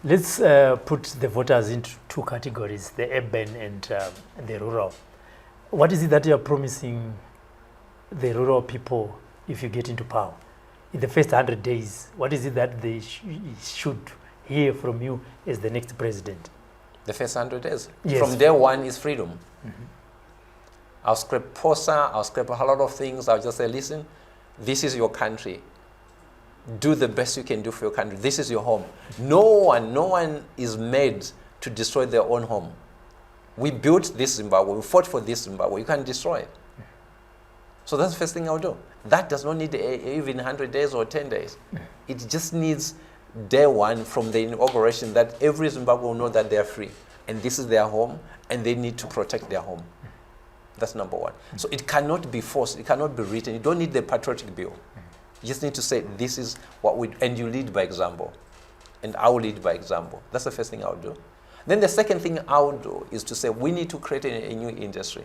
Let's put the voters into two categories, the urban and the rural. What is it that you are promising the rural people if you get into power? In the first 100 days, what is it that they should hear from you as the next president? The first 100 days? Yes. From day one is freedom. I'll scrape POSA, I'll scrape a lot of things. I'll just say, listen, this is your country. Do the best you can do for your country. This is your home. No one is made to destroy their own home. We built this Zimbabwe. We fought for this Zimbabwe. You can't destroy it. So that's the first thing I'll do. That does not need even 100 days or 10 days. It just needs day one from the inauguration that every Zimbabwean will know that they are free. And this is their home, and they need to protect their home. That's number one. So it cannot be forced. It cannot be written. You don't need the patriotic bill. You just need to say, this is what we, and you lead by example. And I will lead by example. That's the first thing I will do. Then the second thing I will do is to say, we need to create a new industry.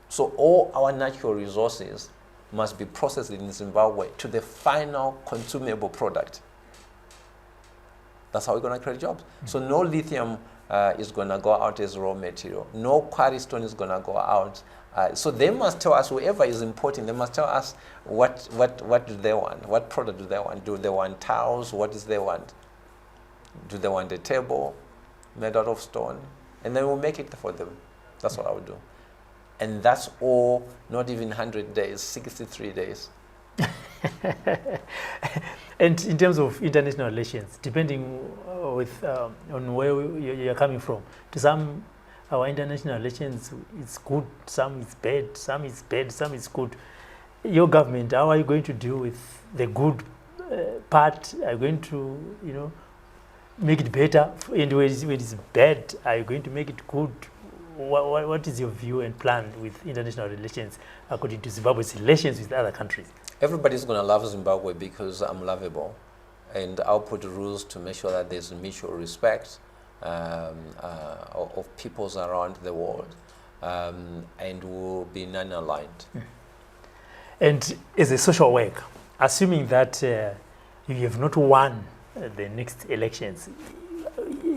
So all our natural resources must be processed in Zimbabwe to the final consumable product. That's how we're going to create jobs. So no lithium is going to go out as raw material. No quarry stone is going to go out. So they must tell us, whoever is importing, they must tell us what do they want, what product do they want. Do they want tiles? What does they want? Do they want a table made out of stone? And then we'll make it for them. That's what I would do. And that's all, not even 100 days, 63 days. And in terms of international relations, depending on where you're coming from, to some, our international relations, it's good, some is bad, some is bad, some is good. Your government, how are you going to deal with the good part? Are you going to, make it better? And when it's bad, are you going to make it good? What is your view and plan with international relations according to Zimbabwe's relations with other countries? Everybody's going to love Zimbabwe because I'm lovable. And I'll put rules to make sure that there's mutual respect of peoples around the world, and we'll be non-aligned. And as a social worker, assuming that you have not won the next elections,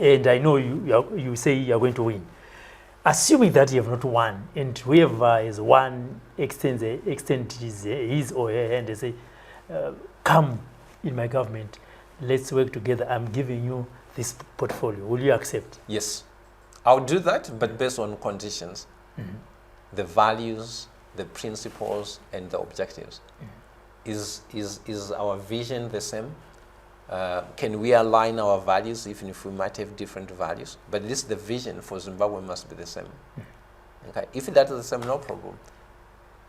and I know you say you're going to win, assuming that you have not won, and whoever has won extends his or her hand and say, come in my government, let's work together, I'm giving you this portfolio. Will you accept? Yes. I'll do that, but based on conditions. The values, the principles, and the objectives. Is our vision the same? Can we align our values even if we might have different values? But at least the vision for Zimbabwe must be the same. Okay. If that is the same, no problem.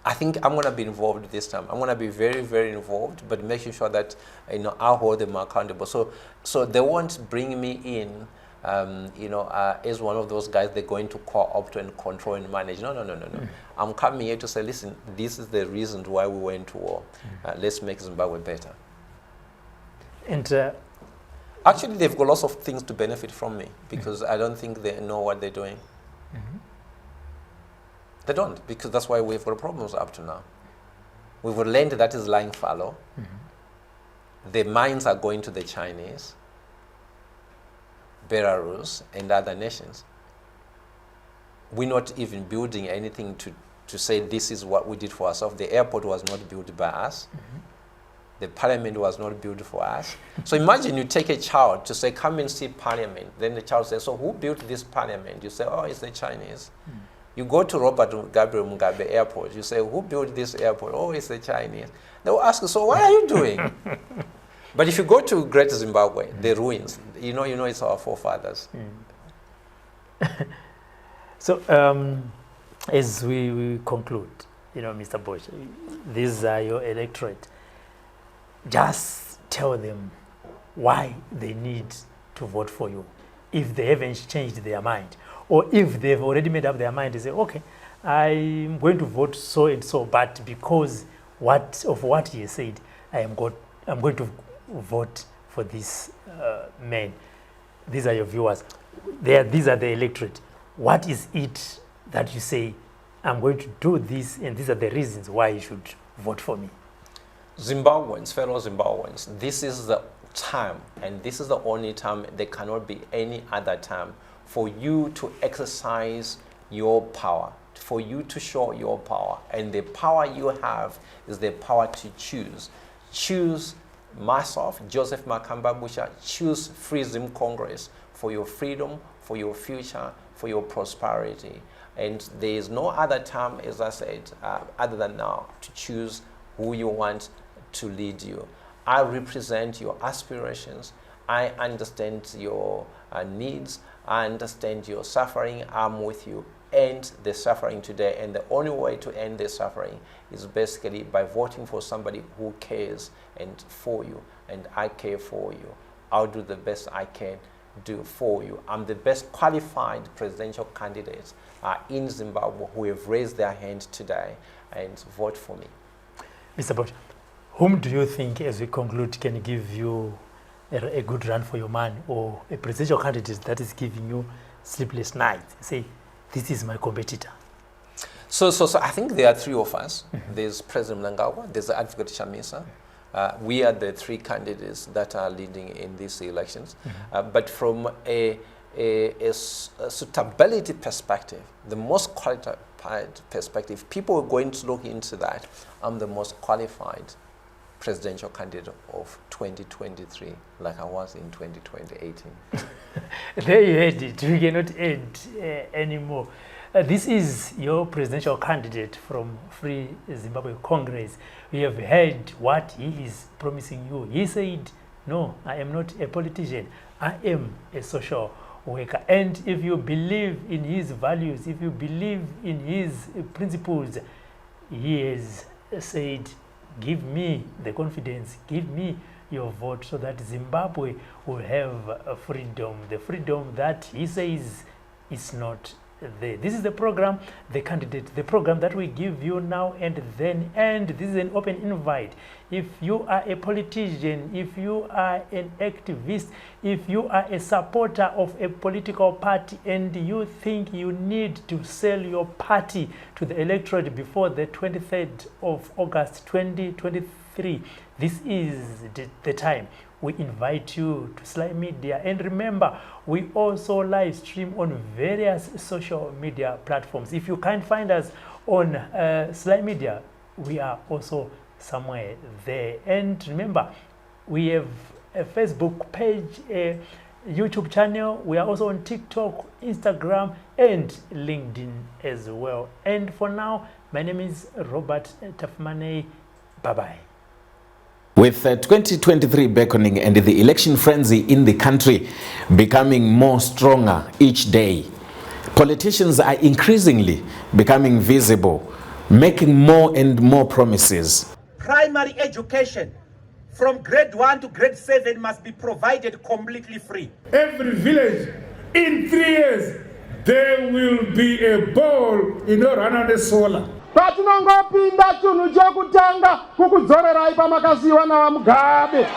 I think I'm going to be involved this time. I'm going to be very, very involved, but making sure that I hold them accountable. So they won't bring me in, as one of those guys they're going to co-opt and control and manage. No. I'm coming here to say, listen, this is the reason why we went to war. Let's make Zimbabwe better. And actually, they've got lots of things to benefit from me because I don't think they know what they're doing. They don't, because that's why we've got problems up to now. We've got land that is lying fallow. The mines are going to the Chinese, Belarus, and other nations. We're not even building anything to say this is what we did for ourselves. The airport was not built by us. The parliament was not built for us. So imagine you take a child to say, come and see parliament. Then the child says, so who built this parliament? You say, oh, it's the Chinese. You go to Robert Gabriel Mugabe Airport. You say, who built this airport? Oh, it's the Chinese. They will ask you, so what are you doing? But if you go to Great Zimbabwe, the ruins, you know it's our forefathers. So as we conclude, Mr. Busha, these are your electorate. Just tell them why they need to vote for you if they haven't changed their mind. Or if they've already made up their mind, they say, okay, I'm going to vote so and so, but because of what he said, I'm going to vote for this man. These are your viewers. These are the electorate. What is it that you say, I'm going to do this, and these are the reasons why you should vote for me? Zimbabweans, fellow Zimbabweans, this is the time, and this is the only time, there cannot be any other time for you to exercise your power, for you to show your power. And the power you have is the power to choose. Choose myself, Joseph Makamba Busha, choose Free Zim Congress for your freedom, for your future, for your prosperity. And there is no other time, as I said, other than now, to choose who you want to lead you. I represent your aspirations. I understand your needs. I understand your suffering. I'm with you. End the suffering today. And the only way to end the suffering is basically by voting for somebody who cares and for you. And I care for you. I'll do the best I can do for you. I'm the best qualified presidential candidate in Zimbabwe who have raised their hand today and vote for me. Mr. Busha, whom do you think, as we conclude, can give you a good run for your money, or a presidential candidate that is giving you sleepless nights? Say, this is my competitor. So I think there are three of us. There's President Mnangagwa, there's the Advocate Chamisa. We are the three candidates that are leading in these elections. But from a suitability perspective, the most qualified perspective, people are going to look into that. I'm the most qualified presidential candidate of 2023, like I was in 2018. There you had it. We cannot add anymore. This is your presidential candidate from Free Zimbabwe Congress. We have heard what he is promising you. He said, no, I am not a politician. I am a social worker. And if you believe in his values, if you believe in his principles, he has said, give me the confidence, give me your vote so that Zimbabwe will have a freedom, the freedom that he says is not there. This is the program, the candidate, the program that we give you now and then, and this is an open invite. If you are a politician, if you are an activist, if you are a supporter of a political party and you think you need to sell your party to the electorate before the 23rd of August 2023, this is the time. We invite you to Sly Media, and remember, we also live stream on various social media platforms. If you can't find us on Sly Media, we are also somewhere there. And remember, we have a Facebook page, a YouTube channel. We are also on TikTok, Instagram, and LinkedIn as well. And for now, my name is Robert Tafmane. Bye-bye. With 2023 beckoning and the election frenzy in the country becoming more stronger each day, politicians are increasingly becoming visible, making more and more promises. Primary education from grade 1 to grade 7 must be provided completely free. Every village, in 3 years, there will be a ball in Orana solar. Patinongopinda tunhu chekutanga kukudzorerai pamakasiyiwa navamugabe.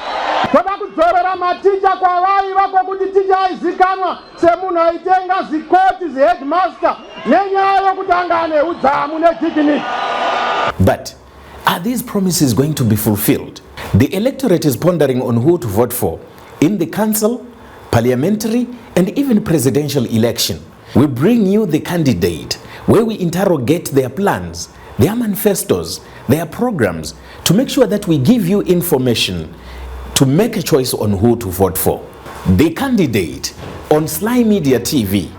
Toda kudzorera maticha kwavaiva kwokuti ticha aizikanwa semunhu aitenga zikoti zheadmaster nenyaya yokuti anga ane udzamu nedignity. But are these promises going to be fulfilled? The electorate is pondering on who to vote for in the council, parliamentary, and even presidential election. We bring you the candidate, where we interrogate their plans, their manifestos, their programs, to make sure that we give you information to make a choice on who to vote for. The candidate on Sly Media TV.